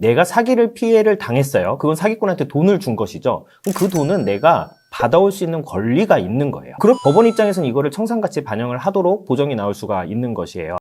내가 사기를 피해를 당했어요. 그건 사기꾼한테 돈을 준 것이죠. 그럼 그 돈은 내가 받아올 수 있는 권리가 있는 거예요. 그럼 법원 입장에서는 이거를 청산가치에 반영을 하도록 보정이 나올 수가 있는 것이에요.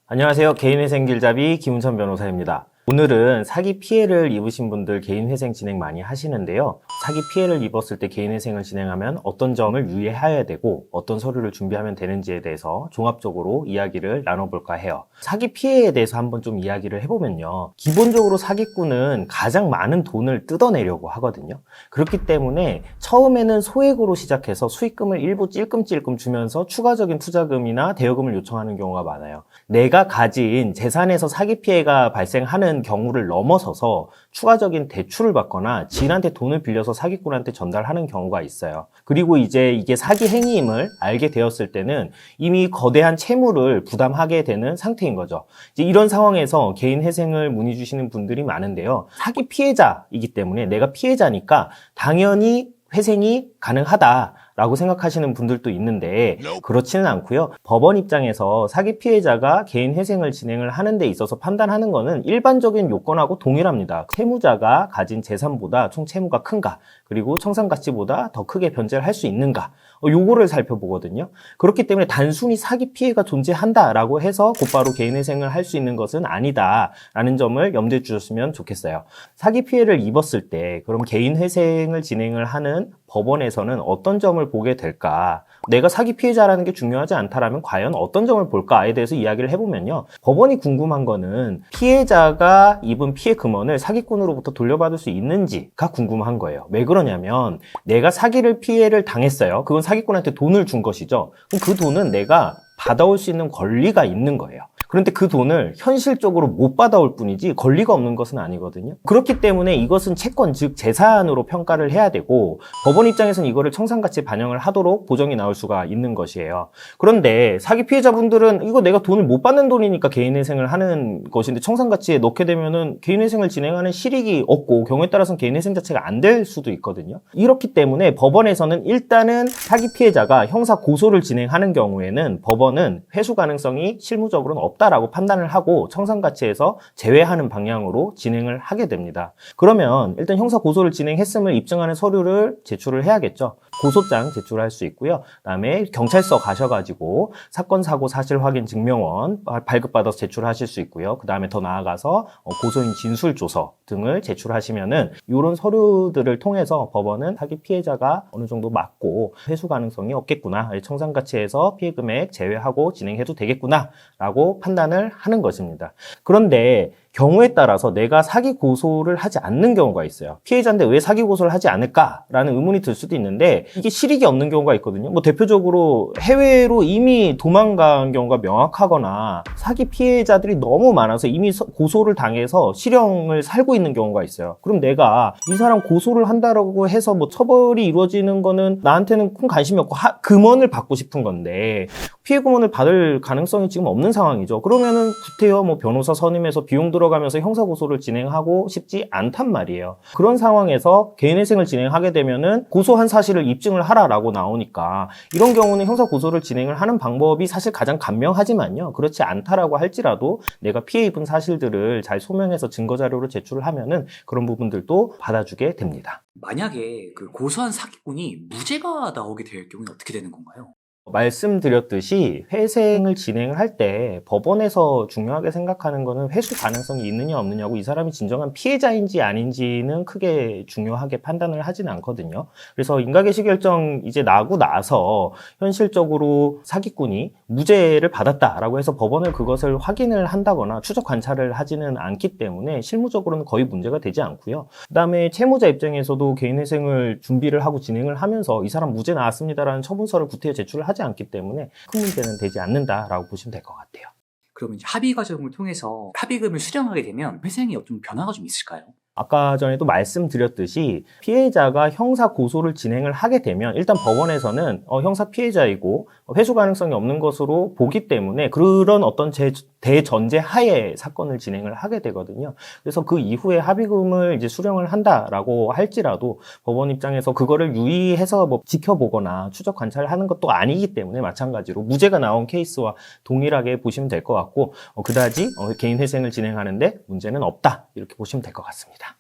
안녕하세요. 개인회생길잡이 김은천 변호사입니다. 오늘은 사기 피해를 입으신 분들 개인회생 진행 많이 하시는데요. 사기 피해를 입었을 때 개인회생을 진행하면 어떤 점을 유의해야 되고 어떤 서류를 준비하면 되는지에 대해서 종합적으로 이야기를 나눠볼까 해요. 사기 피해에 대해서 한번 좀 이야기를 해보면요. 기본적으로 사기꾼은 가장 많은 돈을 뜯어내려고 하거든요. 그렇기 때문에 처음에는 소액으로 시작해서 수익금을 일부 찔끔찔끔 주면서 추가적인 투자금이나 대여금을 요청하는 경우가 많아요. 내가 가진 재산에서 사기 피해가 발생하는 경우를 넘어서서 추가적인 대출을 받거나 지인한테 돈을 빌려서 사기꾼한테 전달하는 경우가 있어요. 그리고 이제 이게 사기 행위임을 알게 되었을 때는 이미 거대한 채무를 부담하게 되는 상태인 거죠. 이제 이런 상황에서 개인 회생을 문의 주시는 분들이 많은데요. 사기 피해자이기 때문에 내가 피해자니까 당연히 회생이 가능하다라고 생각하시는 분들도 있는데 그렇지는 않고요. 법원 입장에서 사기 피해자가 개인 회생을 진행을 하는 데 있어서 판단하는 거는 일반적인 요건하고 동일합니다. 채무자가 가진 재산보다 총 채무가 큰가, 그리고 청산가치보다 더 크게 변제를 할 수 있는가, 요거를 살펴보거든요. 그렇기 때문에 단순히 사기 피해가 존재한다라고 해서 곧바로 개인 회생을 할 수 있는 것은 아니다라는 점을 염두에 주셨으면 좋겠어요. 사기 피해를 입었을 때 그럼 개인 회생을 진행을 하는 법원에서는 어떤 점을 보게 될까? 내가 사기 피해자라는 게 중요하지 않다라면 과연 어떤 점을 볼까에 대해서 이야기를 해보면요. 법원이 궁금한 거는 피해자가 입은 피해 금원을 사기꾼으로부터 돌려받을 수 있는지가 궁금한 거예요. 왜 그러냐면 내가 사기를 피해를 당했어요. 그건 사기꾼한테 돈을 준 것이죠. 그럼 그 돈은 내가 받아올 수 있는 권리가 있는 거예요. 그런데 그 돈을 현실적으로 못 받아올 뿐이지 권리가 없는 것은 아니거든요. 그렇기 때문에 이것은 채권, 즉 재산으로 평가를 해야 되고 법원 입장에서는 이거를 청산가치에 반영을 하도록 보정이 나올 수가 있는 것이에요. 그런데 사기 피해자분들은 이거 내가 돈을 못 받는 돈이니까 개인회생을 하는 것인데 청산가치에 넣게 되면은 개인회생을 진행하는 실익이 없고 경우에 따라서는 개인회생 자체가 안 될 수도 있거든요. 이렇기 때문에 법원에서는 일단은 사기 피해자가 형사 고소를 진행하는 경우에는 법원은 회수 가능성이 실무적으로는 없다라고 판단을 하고 청산가치에서 제외하는 방향으로 진행을 하게 됩니다. 그러면 일단 형사 고소를 진행했음을 입증하는 서류를 제출을 해야겠죠. 고소장 제출할 수 있고요. 그다음에 경찰서 가셔가지고 사건 사고 사실 확인 증명원 발급받아서 제출하실 수 있고요. 그다음에 더 나아가서 고소인 진술조서 등을 제출하시면은 이런 서류들을 통해서 법원은 사기 피해자가 어느 정도 맞고 회수 가능성이 없겠구나, 청산가치에서 피해 금액 제외하고 진행해도 되겠구나라고 판단을 하는 것입니다. 그런데 경우에 따라서 내가 사기 고소를 하지 않는 경우가 있어요. 피해자인데 왜 사기 고소를 하지 않을까라는 의문이 들 수도 있는데 이게 실익이 없는 경우가 있거든요. 뭐 대표적으로 해외로 이미 도망간 경우가 명확하거나 사기 피해자들이 너무 많아서 이미 고소를 당해서 실형을 살고 있는 경우가 있어요. 그럼 내가 이 사람 고소를 한다라고 해서 뭐 처벌이 이루어지는 거는 나한테는 큰 관심이 없고 금원을 받고 싶은 건데 피해 금원을 받을 가능성이 지금 없는 상황이죠. 그러면은 구태여 뭐 변호사 선임해서 비용 들어가면서 형사고소를 진행하고 싶지 않단 말이에요. 그런 상황에서 개인회생을 진행하게 되면은 고소한 사실을 입증을 하라라고 나오니까 이런 경우는 형사고소를 진행을 하는 방법이 사실 가장 간명하지만요. 그렇지 않다라고 할지라도 내가 피해 입은 사실들을 잘 소명해서 증거자료로 제출을 하면은 그런 부분들도 받아주게 됩니다. 만약에 그 고소한 사기꾼이 무죄가 나오게 될 경우는 어떻게 되는 건가요? 말씀드렸듯이 회생을 진행을 할 때 법원에서 중요하게 생각하는 거는 회수 가능성이 있느냐 없느냐고, 이 사람이 진정한 피해자인지 아닌지는 크게 중요하게 판단을 하지는 않거든요. 그래서 인가개시결정 이제 나고 나서 현실적으로 사기꾼이 무죄를 받았다라고 해서 법원을 그것을 확인을 한다거나 추적 관찰을 하지는 않기 때문에 실무적으로는 거의 문제가 되지 않고요. 그다음에 채무자 입장에서도 개인회생을 준비를 하고 진행을 하면서 이 사람 무죄 나왔습니다라는 처분서를 구태여 제출을 하지 않기 때문에 큰 문제는 되지 않는다라고 보시면 될 것 같아요. 그러면 이제 합의 과정을 통해서 합의금을 수령하게 되면 회생에 어떤 변화가 좀 있을까요? 아까 전에도 말씀드렸듯이 피해자가 형사 고소를 진행을 하게 되면 일단 법원에서는 형사 피해자이고 회수 가능성이 없는 것으로 보기 때문에 그런 어떤 대전제 하에 사건을 진행을 하게 되거든요. 그래서 그 이후에 합의금을 이제 수령을 한다라고 할지라도 법원 입장에서 그거를 유의해서 뭐 지켜보거나 추적 관찰하는 것도 아니기 때문에 마찬가지로 무죄가 나온 케이스와 동일하게 보시면 될 것 같고 그다지 개인 회생을 진행하는데 문제는 없다 이렇게 보시면 될 것 같습니다.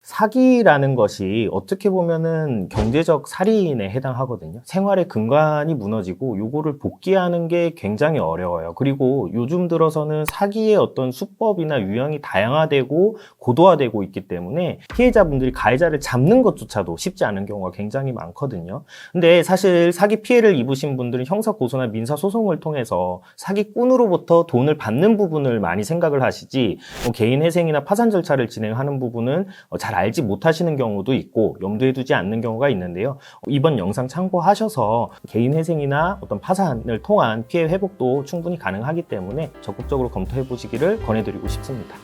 사기라는 것이 어떻게 보면은 경제적 살인에 해당하거든요. 생활의 근간이 무너지고 요거를 복귀하는 게 굉장히 어려워요. 그리고 요즘 들어서는 사기의 어떤 수법이나 유형이 다양화되고 고도화되고 있기 때문에 피해자분들이 가해자를 잡는 것조차도 쉽지 않은 경우가 굉장히 많거든요. 근데 사실 사기 피해를 입으신 분들은 형사 고소나 민사 소송을 통해서 사기꾼으로부터 돈을 받는 부분을 많이 생각을 하시지 개인 회생이나 파산 절차를 진행하는 부분은 잘 알지 못하시는 경우도 있고 염두에 두지 않는 경우가 있는데요. 이번 영상 참고하셔서 개인 회생이나 어떤 파산을 통한 피해 회복도 충분히 가능하기 때문에 적극적으로 검토해 보시기를 권해드리고 싶습니다.